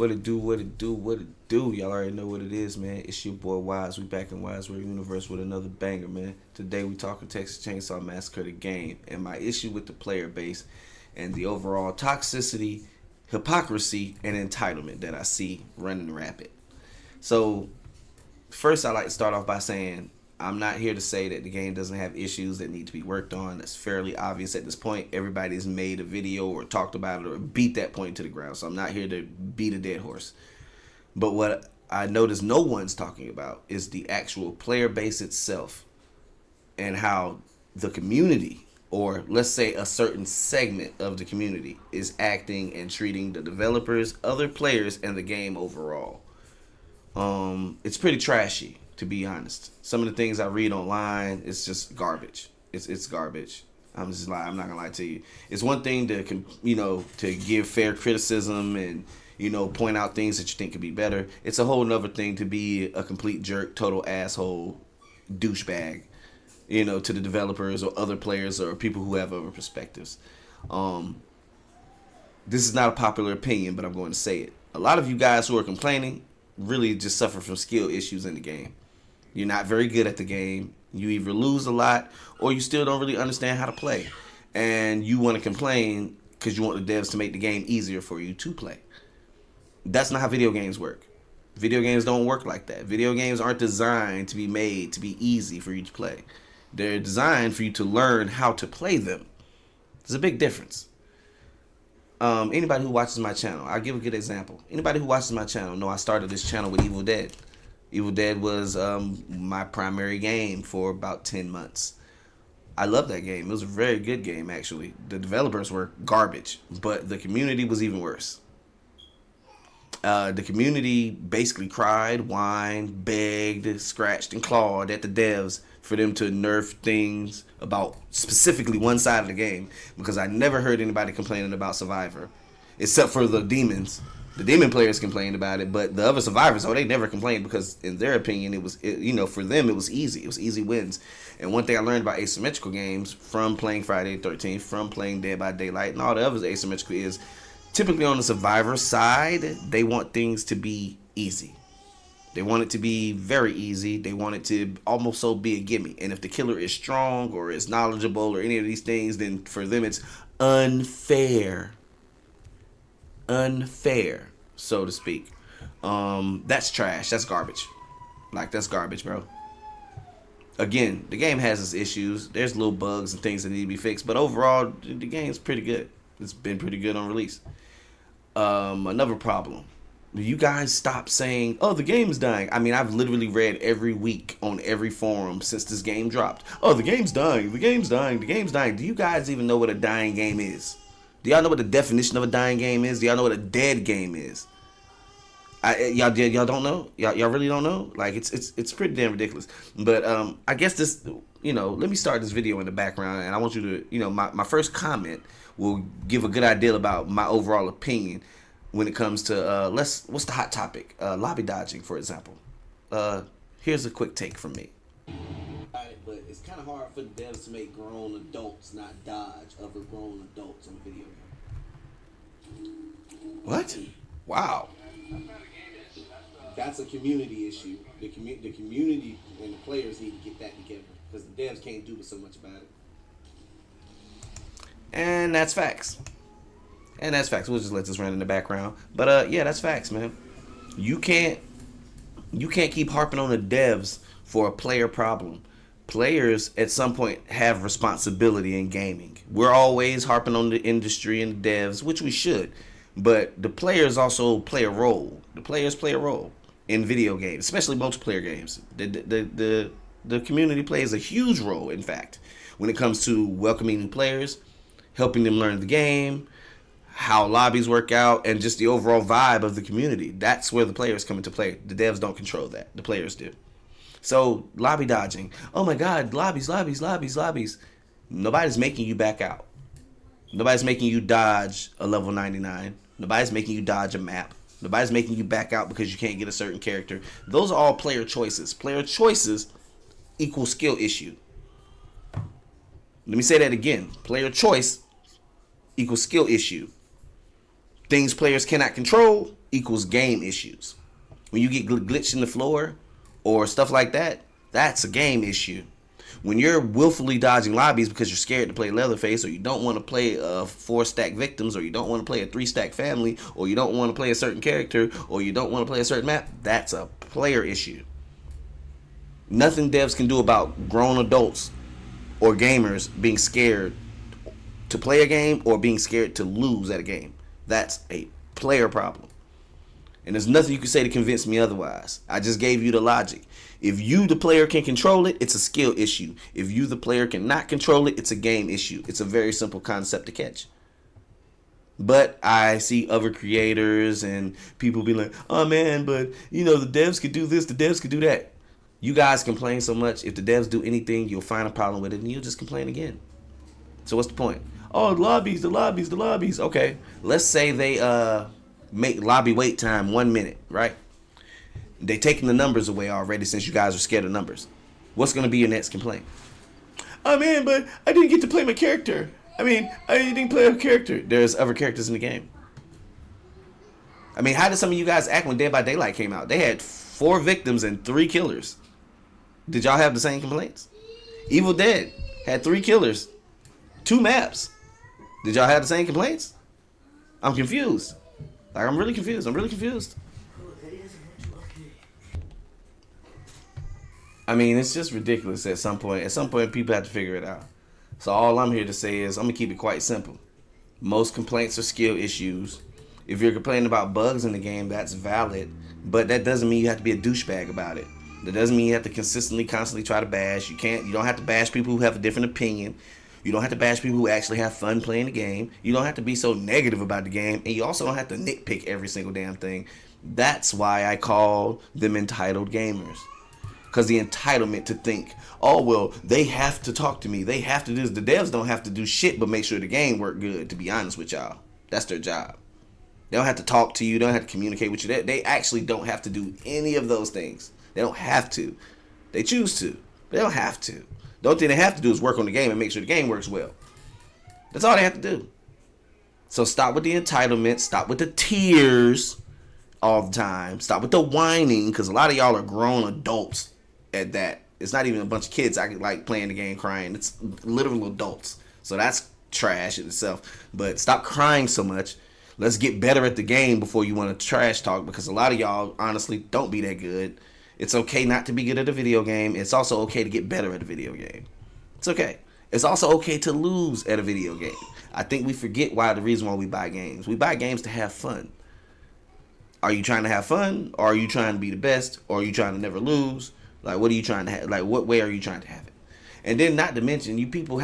What it do, what it do, what it do. Y'all already know what it is, man. It's your boy Wise. We back in WiseWorldUniverse with another banger, man. Today we talking Texas Chainsaw Massacre the game and my issue with the player base and the overall toxicity, hypocrisy, and entitlement that I see running rapid. So first I like to start off by saying I'm not here to say that the game doesn't have issues that need to be worked on. That's fairly obvious at this point. Everybody's made a video or talked about it or beat that point to the ground. So I'm not here to beat a dead horse. But what I notice no one's talking about is the actual player base itself and how the community, or let's say a certain segment of the community, is acting and treating the developers, other players, and the game overall. It's pretty trashy, to be honest. Some of the things I read online, it's just garbage. It's garbage. I'm not gonna lie to you. It's one thing to to give fair criticism and point out things that you think could be better. It's a whole nother thing to be a complete jerk, total asshole, douchebag, to the developers or other players or people who have other perspectives. This is not a popular opinion, but I'm going to say it. A lot of you guys who are complaining really just suffer from skill issues in the game. You're not very good at the game. You either lose a lot or you still don't really understand how to play. And you want to complain because you want the devs to make the game easier for you to play. That's not how video games work. Video games don't work like that. Video games aren't designed to be made to be easy for you to play. They're designed for you to learn how to play them. There's a big difference. Anybody who watches my channel, I'll give a good example. Anybody who watches my channel know I started this channel with Evil Dead. Evil Dead was my primary game for about 10 months. I love that game. It was a very good game, actually. The developers were garbage, but the community was even worse. The community basically cried, whined, begged, scratched, and clawed at the devs for them to nerf things about specifically one side of the game, because I never heard anybody complaining about Survivor, except for the demons. The demon players complained about it, but the other survivors, they never complained because, in their opinion, for them, it was easy. It was easy wins. And one thing I learned about asymmetrical games from playing Friday the 13th, from playing Dead by Daylight, and all the others asymmetrical is, typically on the survivor side, they want things to be easy. They want it to be very easy. They want it to almost so be a gimme. And if the killer is strong or is knowledgeable or any of these things, then for them it's unfair. Unfair, so to speak. That's trash. That's garbage. That's garbage, bro. Again, the game has its issues. There's little bugs and things that need to be fixed. But overall, the game's pretty good. It's been pretty good on release. Another problem. You guys stop saying, oh, the game is dying. I mean, I've literally read every week on every forum since this game dropped. Oh, the game's dying. The game's dying. The game's dying. Do you guys even know what a dying game is? Do y'all know what the definition of a dying game is? Do y'all know what a dead game is? Y'all don't know? Y'all really don't know? It's pretty damn ridiculous. But I guess this, let me start this video in the background, and I want you to, my first comment will give a good idea about my overall opinion when it comes to what's the hot topic? Lobby dodging, for example. Here's a quick take from me. But it's kind of hard for the devs to make grown adults not dodge other grown adults in a video game. What? Wow. That's a community issue. The community and the players need to get that together, because the devs can't do so much about it. And that's facts. We'll just let this run in the background. But yeah, that's facts, man. You can't keep harping on the devs for a player problem. Players at some point have responsibility in gaming. We're always harping on the industry and the devs, which we should. But the players also play a role. The players play a role in video games, especially multiplayer games. The community plays a huge role, in fact, when it comes to welcoming new players, helping them learn the game, how lobbies work out, and just the overall vibe of the community. That's where the players come into play. The devs don't control that. The players do. So, lobby dodging. Oh my God, lobbies. Nobody's making you back out. Nobody's making you dodge a level 99. Nobody's making you dodge a map. Nobody's making you back out because you can't get a certain character. Those are all player choices. Player choices equal skill issue. Let me say that again. Player choice equals skill issue. Things players cannot control equals game issues. When you get glitched in the floor or stuff like that, that's a game issue. When you're willfully dodging lobbies because you're scared to play Leatherface, or you don't want to play 4-stack victims, or you don't want to play a 3-stack family, or you don't want to play a certain character, or you don't want to play a certain map, that's a player issue. Nothing devs can do about grown adults or gamers being scared to play a game or being scared to lose at a game. That's a player problem. And there's nothing you can say to convince me otherwise. I just gave you the logic. If you, the player, can control it, it's a skill issue. If you, the player, cannot control it, it's a game issue. It's a very simple concept to catch. But I see other creators and people be like, oh man, but you know, the devs could do this, the devs could do that. You guys complain so much. If the devs do anything, you'll find a problem with it and you'll just complain again. So what's the point? Oh, the lobbies. Okay, let's say they make lobby wait time 1 minute, right? They taking the numbers away already since you guys are scared of numbers. What's going to be your next complaint? Oh man, but I didn't get to play my character. I didn't play a character. There's other characters in the game. How did some of you guys act when Dead by Daylight came out? They had 4 victims and 3 killers. Did y'all have the same complaints? Evil Dead had 3 killers, 2 maps. Did y'all have the same complaints? I'm confused. I'm really confused. It's just ridiculous at some point. At some point, people have to figure it out. So all I'm here to say is I'm going to keep it quite simple. Most complaints are skill issues. If you're complaining about bugs in the game, that's valid. But that doesn't mean you have to be a douchebag about it. That doesn't mean you have to constantly try to bash. You don't have to bash people who have a different opinion. You don't have to bash people who actually have fun playing the game. You don't have to be so negative about the game. And you also don't have to nitpick every single damn thing. That's why I call them entitled gamers. Because the entitlement to think, oh, well, they have to talk to me. They have to do this. The devs don't have to do shit but make sure the game work good, to be honest with y'all. That's their job. They don't have to talk to you. They don't have to communicate with you. They actually don't have to do any of those things. They don't have to. They choose to. They don't have to. The only thing they have to do is work on the game and make sure the game works well. That's all they have to do. So stop with the entitlement. Stop with the tears all the time. Stop with the whining, because a lot of y'all are grown adults at that. It's not even a bunch of kids I like playing the game crying. It's literal adults. So that's trash in itself. But stop crying so much. Let's get better at the game before you want to trash talk, because a lot of y'all honestly don't be that good. It's okay not to be good at a video game. It's also okay to get better at a video game. It's okay. It's also okay to lose at a video game. I think we forget the reason why we buy games. We buy games to have fun. Are you trying to have fun? Or are you trying to be the best? Or are you trying to never lose? What are you trying to have? What way are you trying to have it? And then not to mention, you people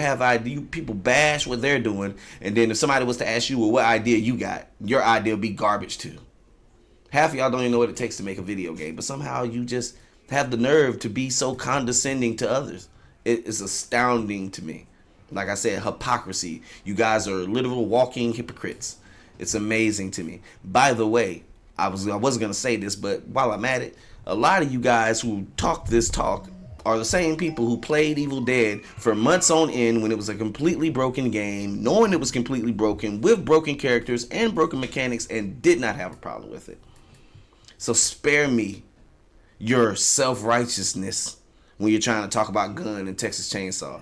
bash what they're doing. And then if somebody was to ask you, well, what idea you got? Your idea would be garbage too. Half of y'all don't even know what it takes to make a video game. But somehow you just have the nerve to be so condescending to others. It is astounding to me. Like I said, hypocrisy. You guys are literal walking hypocrites. It's amazing to me. By the way, I wasn't going to say this, but while I'm at it, a lot of you guys who talk this talk are the same people who played Evil Dead for months on end when it was a completely broken game, knowing it was completely broken, with broken characters and broken mechanics, and did not have a problem with it. So spare me your self-righteousness when you're trying to talk about Gun and Texas Chainsaw,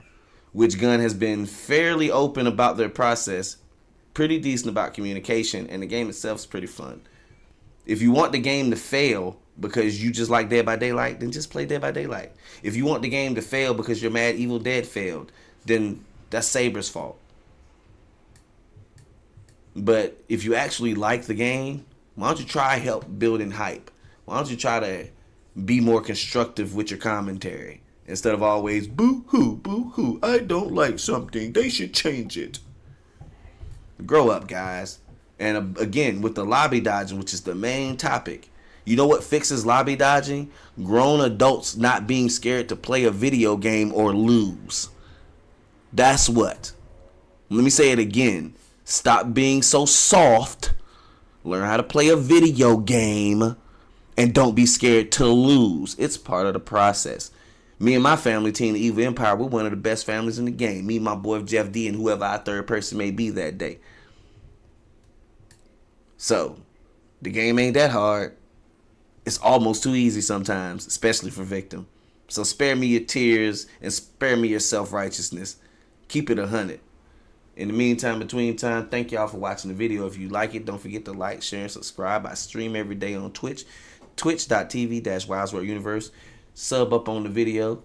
which Gun has been fairly open about their process, pretty decent about communication, and the game itself is pretty fun. If you want the game to fail because you just like Dead by Daylight, then just play Dead by Daylight. If you want the game to fail because you're mad Evil Dead failed, then that's Saber's fault. But if you actually like the game, why don't you try help building hype? Why don't you try to be more constructive with your commentary instead of always boo-hoo, I don't like something, they should change it. Grow up, guys. And again, with the lobby dodging, which is the main topic, you know what fixes lobby dodging? Grown adults not being scared to play a video game or lose. That's what. Let me say it again. Stop being so soft. Learn how to play a video game. And don't be scared to lose. It's part of the process. Me and my family team, the Evil Empire, we're one of the best families in the game. Me, my boy Jeff D, and whoever our third person may be that day. So, The game ain't that hard. It's almost too easy sometimes, especially for victim. So spare me your tears and spare me your self-righteousness. Keep it 100. In the meantime, between time, thank y'all for watching the video. If you like it, don't forget to like, share, and subscribe. I stream every day on Twitch, twitch.tv/WiseWorldUniverse. Sub up on the video.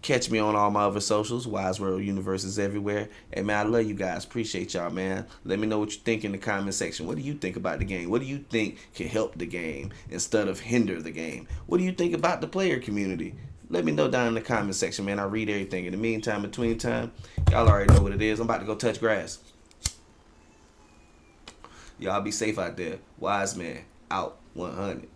Catch me on all my other socials. WiseWorldUniverse is everywhere. Hey, man, I love you guys. Appreciate y'all, man. Let me know what you think in the comment section. What do you think about the game? What do you think can help the game instead of hinder the game? What do you think about the player community? Let me know down in the comment section, man. I read everything. In the meantime, between time, y'all already know what it is. I'm about to go touch grass. Y'all be safe out there. Wise man, out 100.